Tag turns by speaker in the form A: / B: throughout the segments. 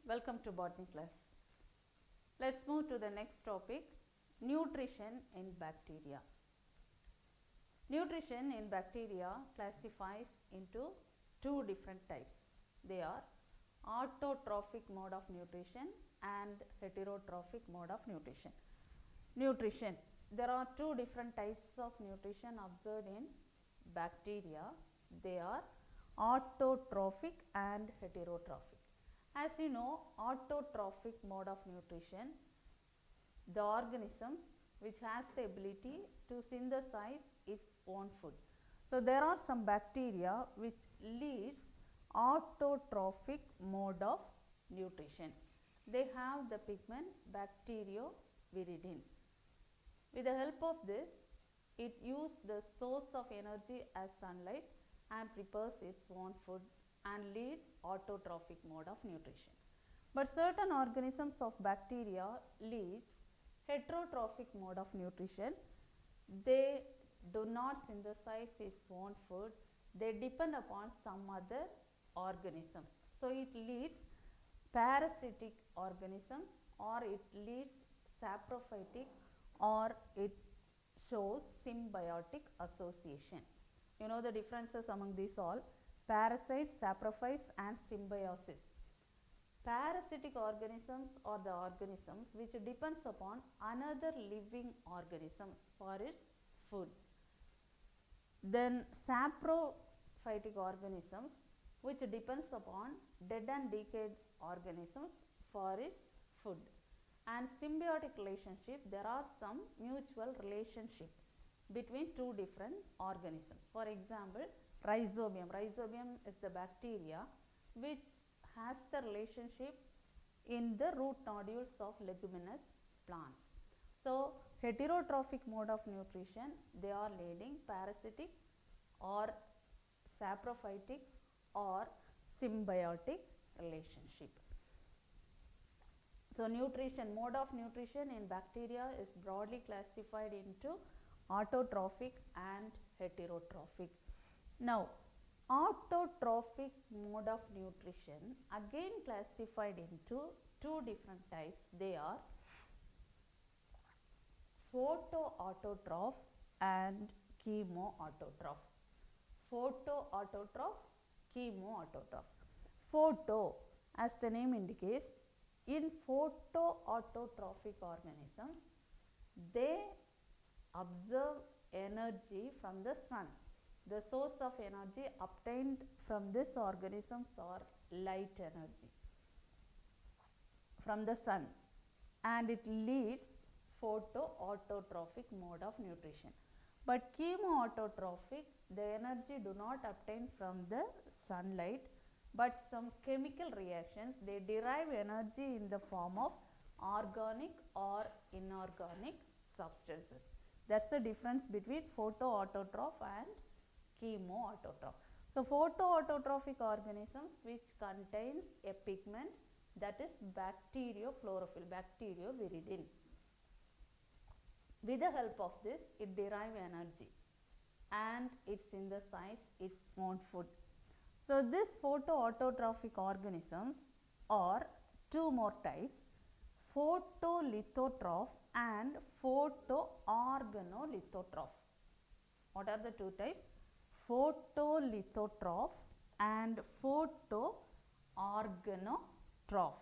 A: Welcome to botany class. Let's move to the next topic, nutrition in bacteria. Nutrition in bacteria classifies into two different types. They are autotrophic mode of nutrition and heterotrophic mode of nutrition. Nutrition. There are two different types of nutrition observed in bacteria. They are autotrophic and heterotrophic. As you know, autotrophic mode of nutrition, the organisms which has the ability to synthesize its own food. So, there are some bacteria which leads autotrophic mode of nutrition. They have the pigment bacterioviridin. With the help of this, it uses the source of energy as sunlight and prepares its own food and lead autotrophic mode of nutrition. But certain organisms of bacteria lead heterotrophic mode of nutrition. They do not synthesize its own food. They depend upon some other organism. So, it leads parasitic organism, or it leads saprophytic, or it shows symbiotic association. You know the differences among these all: parasites, saprophytes and symbiosis. Parasitic organisms are the organisms which depends upon another living organisms for its food. Then saprophytic organisms which depends upon dead and decayed organisms for its food. And symbiotic relationship, there are some mutual relationship between two different organisms. For example, rhizobium. Rhizobium is the bacteria which has the relationship in the root nodules of leguminous plants. So, heterotrophic mode of nutrition, they are leading parasitic or saprophytic or symbiotic relationship. So, nutrition, mode of nutrition in bacteria is broadly classified into autotrophic and heterotrophic. Now, autotrophic mode of nutrition again classified into two different types. They are photoautotroph and chemoautotroph. Photoautotroph, chemoautotroph. Photo, as the name indicates, in photoautotrophic organisms, they observe energy from the sun. The source of energy obtained from this organisms are light energy from the sun, and it leads photoautotrophic mode of nutrition. But chemoautotrophic, the energy do not obtain from the sunlight, but some chemical reactions, they derive energy in the form of organic or inorganic substances. That is the difference between photoautotroph and chemoautotroph. So, photoautotrophic organisms which contains a pigment, that is bacteriochlorophyll, bacterioviridin. With the help of this, it derive energy and it synthesize its own food. So, this photoautotrophic organisms are two more types, photolithotroph and photoorganolithotroph. What are the two types? Photolithotroph and photoorganotroph.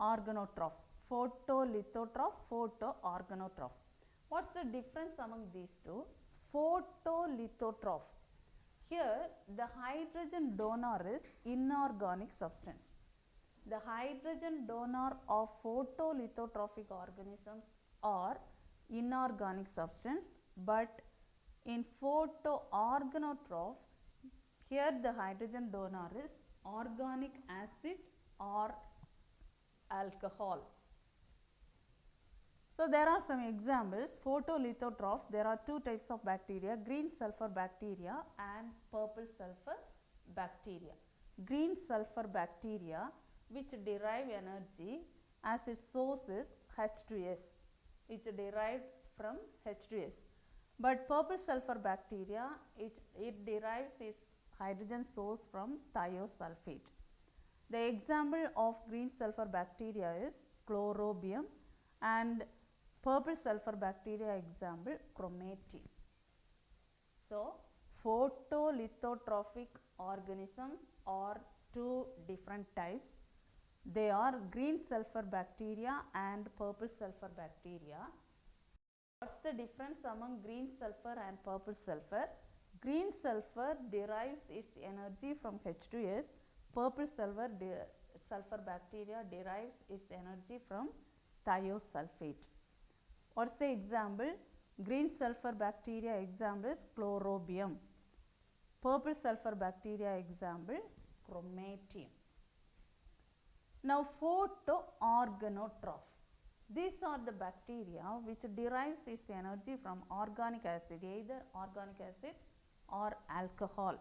A: Organotroph. Photolithotroph, photoorganotroph. What is the difference among these two? Photolithotroph, here the hydrogen donor is inorganic substance. The hydrogen donor of photolithotrophic organisms are inorganic substance, but in photoorganotroph, here the hydrogen donor is organic acid or alcohol. So, there are some examples. Photolithotroph, there are two types of bacteria, green sulfur bacteria and purple sulfur bacteria. Green sulfur bacteria which derive energy as its source is H2S, it derived from H2S. But purple sulfur bacteria, it derives its hydrogen source from thiosulfate. The example of green sulfur bacteria is chlorobium, and purple sulfur bacteria example chromatium. So, photolithotrophic organisms are two different types. They are green sulfur bacteria and purple sulfur bacteria. What's the difference among green sulfur and purple sulfur? Green sulfur derives its energy from H2S. Purple sulfur bacteria derives its energy from thiosulfate. What's the example? Green sulfur bacteria example is chlorobium. Purple sulfur bacteria example chromatium. Now, photoorganotroph. These are the bacteria which derives its energy from organic acid, either organic acid or alcohol.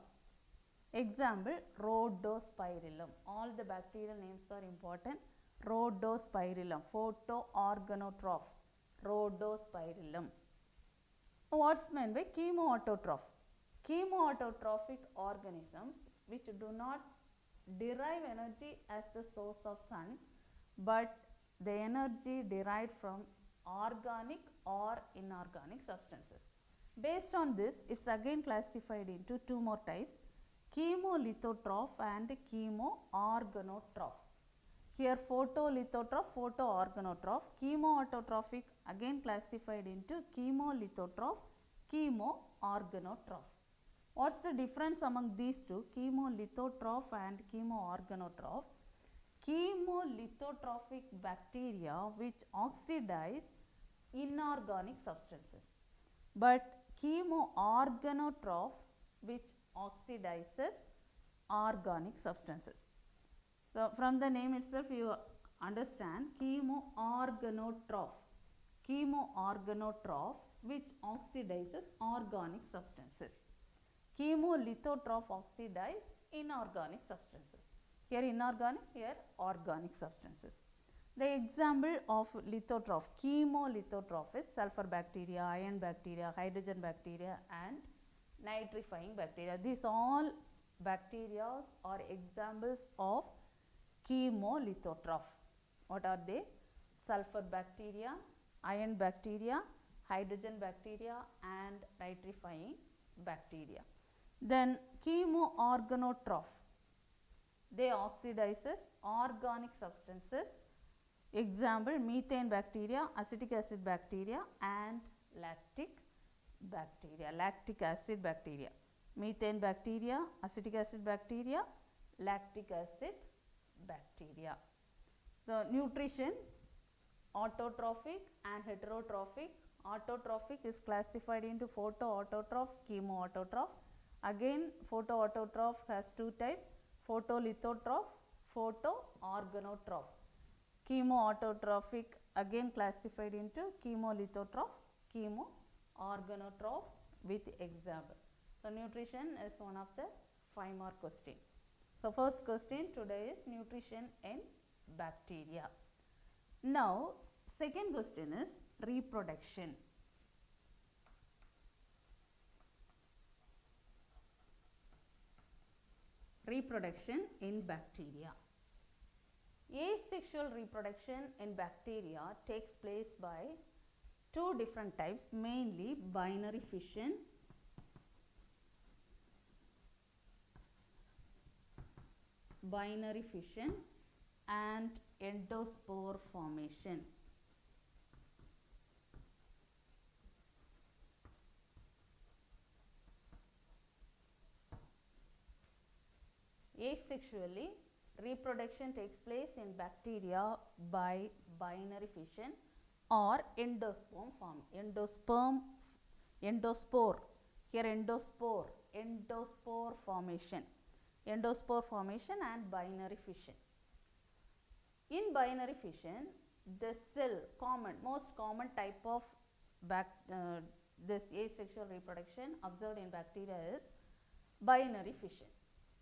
A: Example, Rhodospirillum. All the bacterial names are important. Rhodospirillum, photoorganotroph, Rhodospirillum. What's meant by chemoautotroph? Chemoautotrophic organisms which do not derive energy as the source of sun, but the energy derived from organic or inorganic substances. Based on this, it's again classified into two more types, chemolithotroph and chemoorganotroph. Here photolithotroph, photoorganotroph. Chemoautotrophic again classified into chemolithotroph, chemoorganotroph. What's the difference among these two, chemolithotroph and chemoorganotroph? Chemolithotrophic bacteria which oxidize inorganic substances, but chemoorganotroph which oxidizes organic substances. So, from the name itself you understand, chemoorganotroph which oxidizes organic substances. Chemolithotroph oxidize inorganic substances. Here inorganic, here organic substances. The example of lithotroph, chemolithotroph is sulfur bacteria, iron bacteria, hydrogen bacteria and nitrifying bacteria. These all bacteria are examples of chemolithotroph. What are they? Sulfur bacteria, iron bacteria, hydrogen bacteria and nitrifying bacteria. Then chemoorganotroph, they oxidizes organic substances. Example, methane bacteria, acetic acid bacteria and lactic acid bacteria. Methane bacteria, acetic acid bacteria, lactic acid bacteria. So, nutrition, autotrophic and heterotrophic. Autotrophic is classified into photoautotroph, chemoautotroph. Again, photoautotroph has two types, photolithotroph, photoorganotroph. Chemoautotrophic again classified into chemolithotroph, chemoorganotroph with example. So, nutrition is one of the 5-mark question. So, first question today is nutrition in bacteria. Now, second question is reproduction. Reproduction in bacteria. Asexual reproduction in bacteria takes place by two different types, mainly binary fission and endospore formation. Asexually, reproduction takes place in bacteria by binary fission or endosperm endospore. Here endospore formation and binary fission. In binary fission, the cell most common type of this asexual reproduction observed in bacteria is binary fission,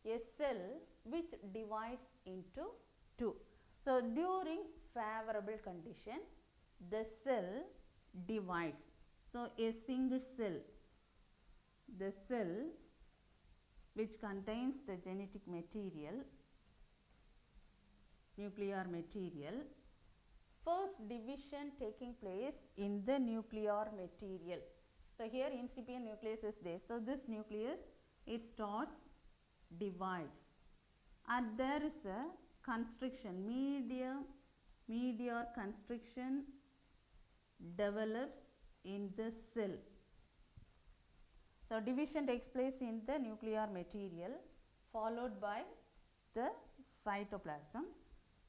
A: a cell which divides into two. So, during favorable condition, the cell divides. So, a single cell, the cell which contains the genetic material nuclear material. First division taking place in the nuclear material. So here incipient nucleus is there. So this nucleus, it starts, divides, and there is a constriction, medial constriction develops in the cell. So division takes place in the nuclear material followed by the cytoplasm.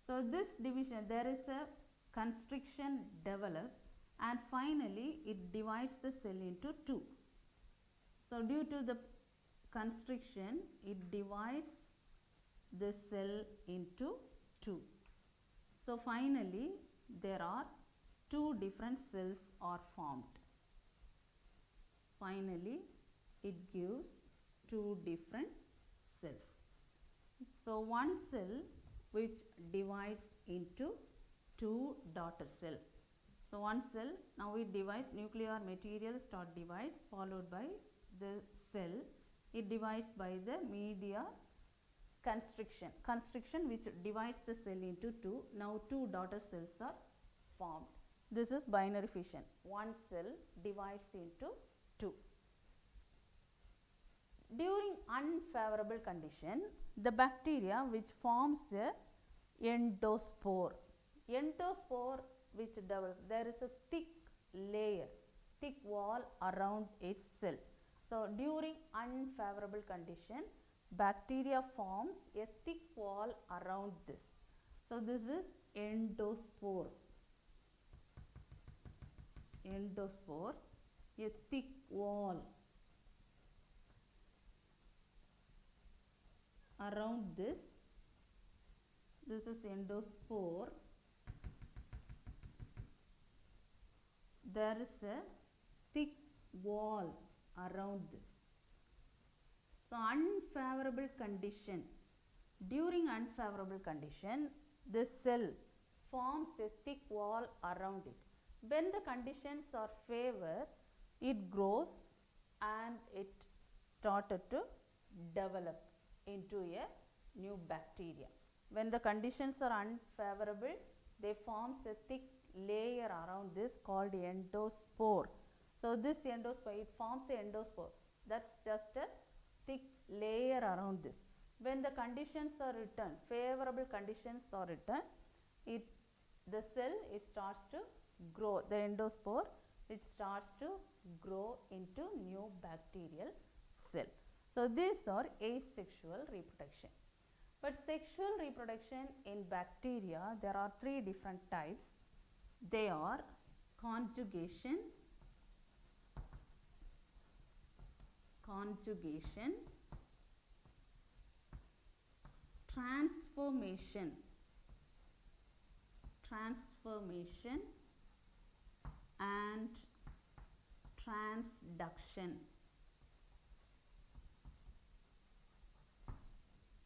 A: So this division, there is a constriction develops and finally it divides the cell into two. So due to the constriction, it divides the cell into two. So finally there are two different cells are formed. Finally it gives two different cells. So one cell which divides into two daughter cell. So one cell, now it divides, nuclear material start divides followed by the cell, it divides by the media constriction which divides the cell into two. Now two daughter cells are formed. This is binary fission, one cell divides into two. During unfavorable condition, the bacteria which forms a endospore which develops, there is a thick layer, thick wall around its cell. So during unfavorable condition, bacteria forms a thick wall around this. So this is endospore, a thick wall around this. This is endospore. There is a thick wall around this. So unfavorable condition, during unfavorable condition, this cell forms a thick wall around it. When the conditions are favor, it grows and it started to develop into a new bacteria. When the conditions are unfavorable, they forms a thick layer around this called endospore. So this endospore, it forms a endospore. That's just a thick layer around this. When the conditions are returned, favorable conditions are returned, the cell, it starts to grow, the endospore, it starts to grow into new bacterial cell. So these are asexual reproduction. But sexual reproduction in bacteria, there are three different types. They are conjugation, transformation and transduction.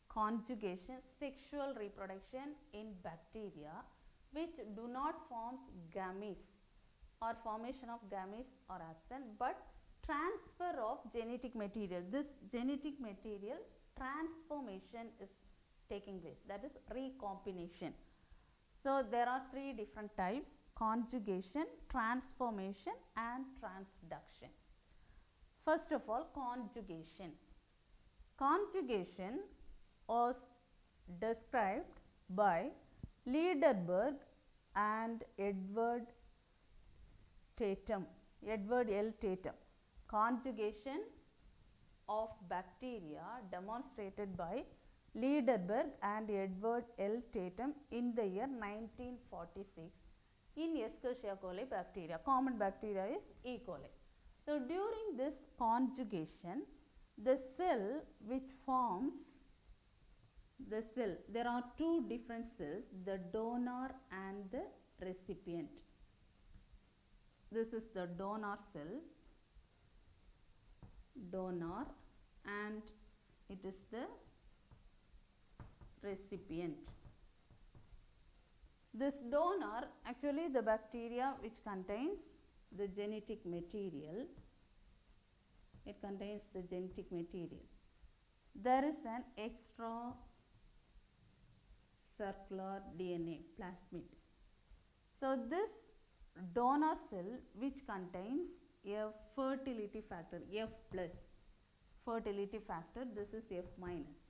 A: Conjugation, sexual reproduction in bacteria which do not form gametes, or formation of gametes are absent, but transfer of genetic material. This genetic material transformation is taking place, that is recombination. So there are three different types: conjugation, transformation and transduction. First of all, conjugation. Conjugation was described by Lederberg and Edward L. Tatum. Conjugation of bacteria demonstrated by Lederberg and Edward L. Tatum in the year 1946 in Escherichia coli bacteria. Common bacteria is E. coli. So during this conjugation, the cell which forms the cell, there are two different cells, the donor and the recipient. This is the donor cell, and it is the recipient. This donor, actually the bacteria which contains the genetic material, it contains the genetic material. There is an extracellular circular DNA plasmid. So this donor cell which contains a fertility factor F plus, fertility factor, this is F minus,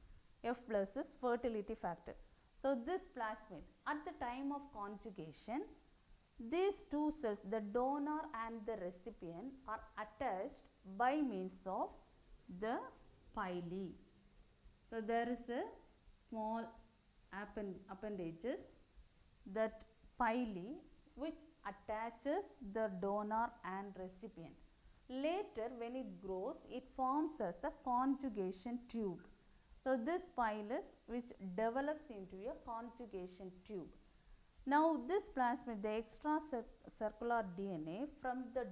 A: F plus is fertility factor. So this plasmid at the time of conjugation, these two cells, the donor and the recipient, are attached by means of the pili. So there is a small appendages, that pili, which attaches the donor and recipient. Later when it grows, it forms as a conjugation tube. So this pilus which develops into a conjugation tube. Now this plasmid, the extracircular DNA from the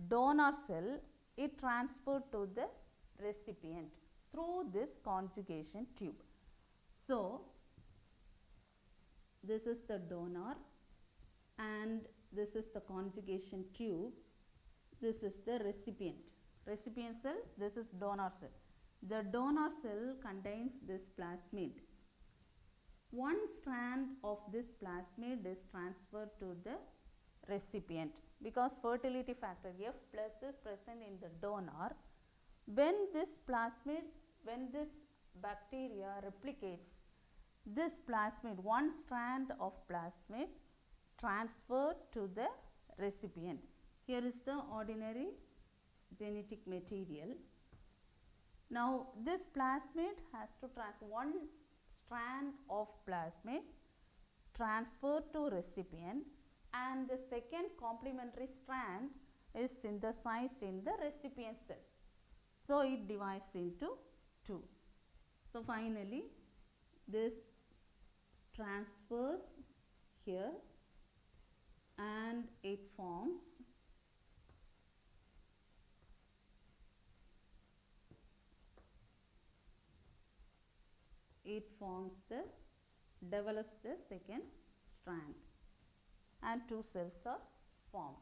A: donor cell, it transferred to the recipient through this conjugation tube. So this is the donor and this is the conjugation tube, this is the recipient cell, this is donor cell. The donor cell contains this plasmid. One strand of this plasmid is transferred to the recipient because fertility factor F plus is present in the donor. When this plasmid, when this bacteria replicates, this plasmid, one strand of plasmid transferred to the recipient. Here is the ordinary genetic material. Now this plasmid has to transfer, one strand of plasmid transferred to recipient, and the second complementary strand is synthesized in the recipient cell. So it divides into two. So finally this transfers here and it forms develops the second strand and two cells are formed.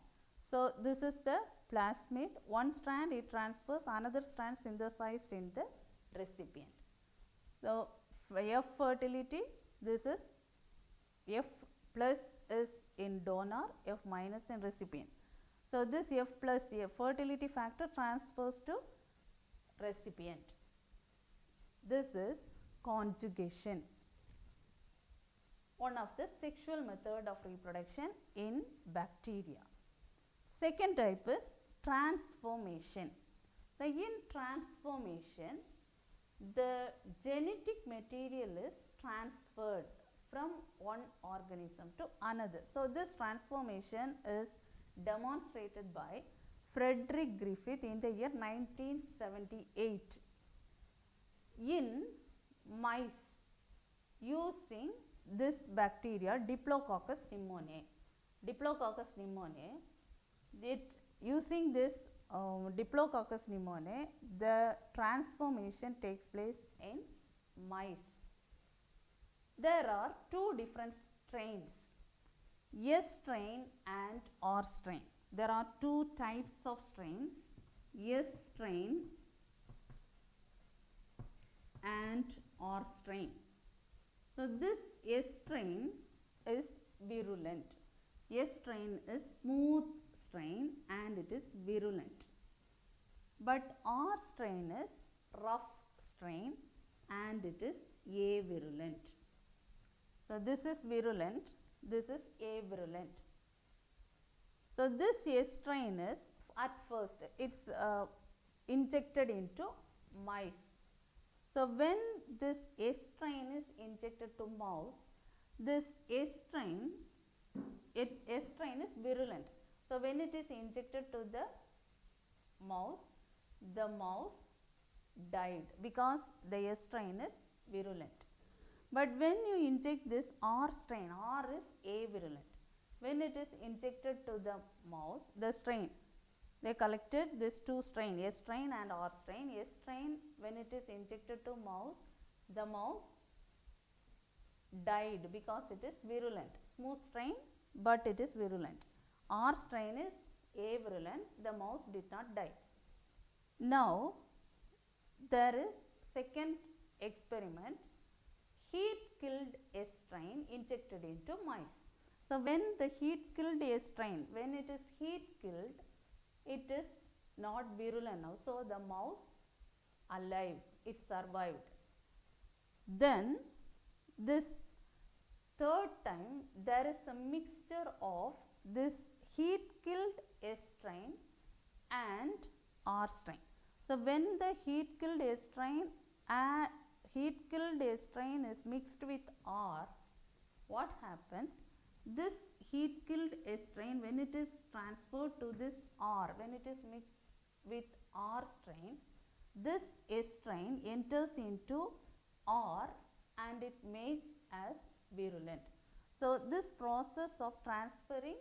A: So this is the plasmid, one strand it transfers, another strand synthesized in the recipient. So F fertility, this is F plus is in donor, F minus in recipient. So this F plus F fertility factor transfers to recipient. This is conjugation, one of the sexual method of reproduction in bacteria. Second type is transformation. So in transformation, the genetic material is transferred from one organism to another. So this transformation is demonstrated by Frederick Griffith in the year 1978 in mice using this bacteria Diplococcus pneumoniae. Diplococcus pneumoniae, using this Diplococcus pneumoniae, the transformation takes place in mice. There are two different strains, S strain and R strain. There are two types of strain, S strain and R strain. So this S strain is virulent. S strain is smooth strain and it is virulent. But R strain is rough strain and it is avirulent. So this is virulent, this is avirulent. So this S strain is, at first it's injected into mice. So when this S strain is injected to mouse, this S strain is virulent. So when it is injected to the mouse died because the S strain is virulent. But when you inject this R strain, R is avirulent. When it is injected to the mouse, the strain, they collected these two strain, S strain and R strain. S strain, when it is injected to mouse, the mouse died because it is virulent. Smooth strain, but it is virulent. R strain is avirulent, the mouse did not die. Now there is second experiment. Heat killed S strain injected into mice. So, when the heat killed S strain, when it is heat killed, it is not virulent now. So, the mouse alive, it survived. Then this third time there is a mixture of this heat killed S strain and R strain. So, when the heat killed S strain is mixed with R, what happens? This heat killed S strain, when it is transferred to this R, when it is mixed with R strain, this S strain enters into R and it makes as virulent. So, this process of transferring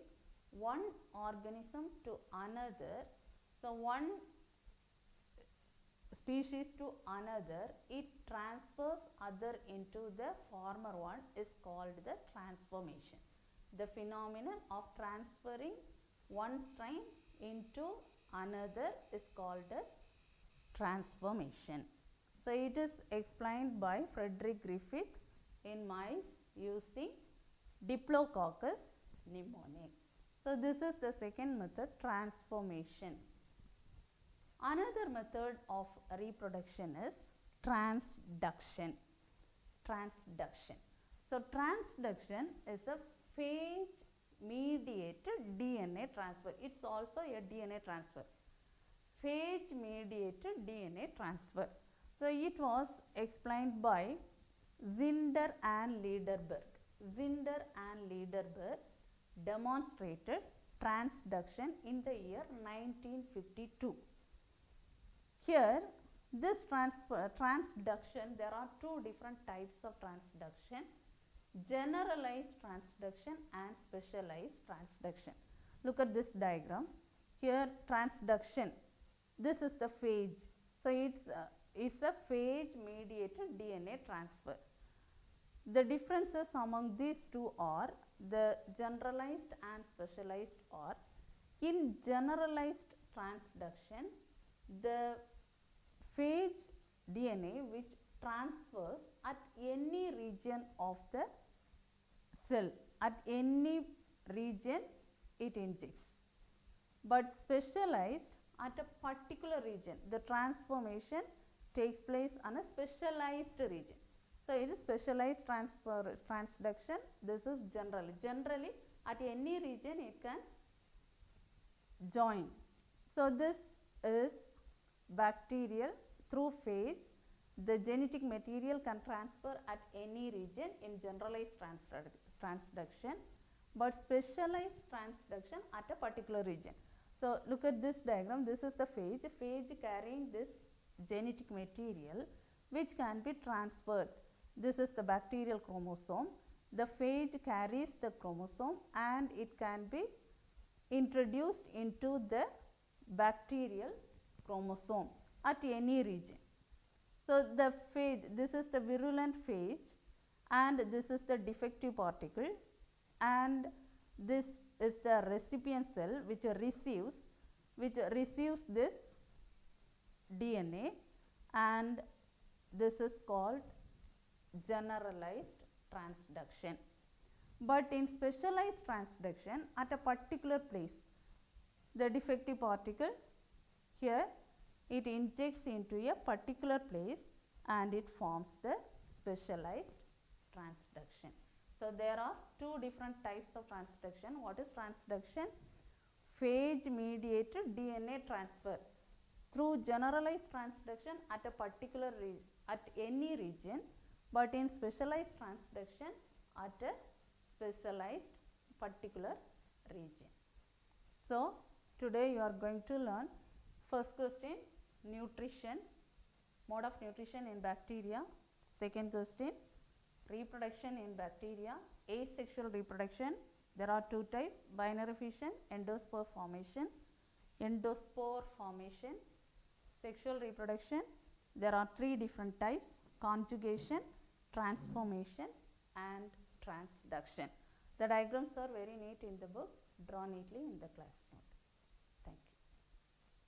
A: one organism to another, so one species to another, it transfers other into the former one is called the transformation. The phenomenon of transferring one strain into another is called as transformation. So, it is explained by Frederick Griffith in mice using Diplococcus pneumoniae. So, this is the second method, transformation. Another method of reproduction is transduction. Transduction. So, transduction is a phage mediated DNA transfer. It is also a DNA transfer. Phage mediated DNA transfer. So, it was explained by Zinder and Lederberg. Zinder and Lederberg demonstrated transduction in the year 1952. Here, this transduction, there are two different types of transduction, generalized transduction and specialized transduction. Look at this diagram. Here, transduction, this is the phage. So, it's a phage mediated DNA transfer. The differences among these two are the generalized and specialized are, in generalized transduction, the phage DNA which transfers at any region of the cell, at any region it injects, but specialized at a particular region. The transformation takes place on a specialized region. So, it is specialized transduction, this is generally. Generally at any region it can join. So, this is bacterial through phage. The genetic material can transfer at any region in generalized transduction, but specialized transduction at a particular region. So, look at this diagram, this is the phage, phage carrying this genetic material which can be transferred. This is the bacterial chromosome. The phage carries the chromosome and it can be introduced into the bacterial chromosome at any region. So, the phage, this is the virulent phage and this is the defective particle, and this is the recipient cell which receives this DNA, and this is called generalized transduction. But in specialized transduction, at a particular place, the defective particle here, it injects into a particular place and it forms the specialized transduction. So, there are two different types of transduction. What is transduction? Phage mediated DNA transfer through generalized transduction at a particular at any region, but in specialized transduction at a specialized particular region. So, today you are going to learn first question, nutrition, mode of nutrition in bacteria. Second question, reproduction in bacteria, asexual reproduction. There are two types, binary fission, endospore formation. Sexual reproduction, there are three different types, conjugation, transformation and transduction. The diagrams are very neat in the book, draw neatly in the class.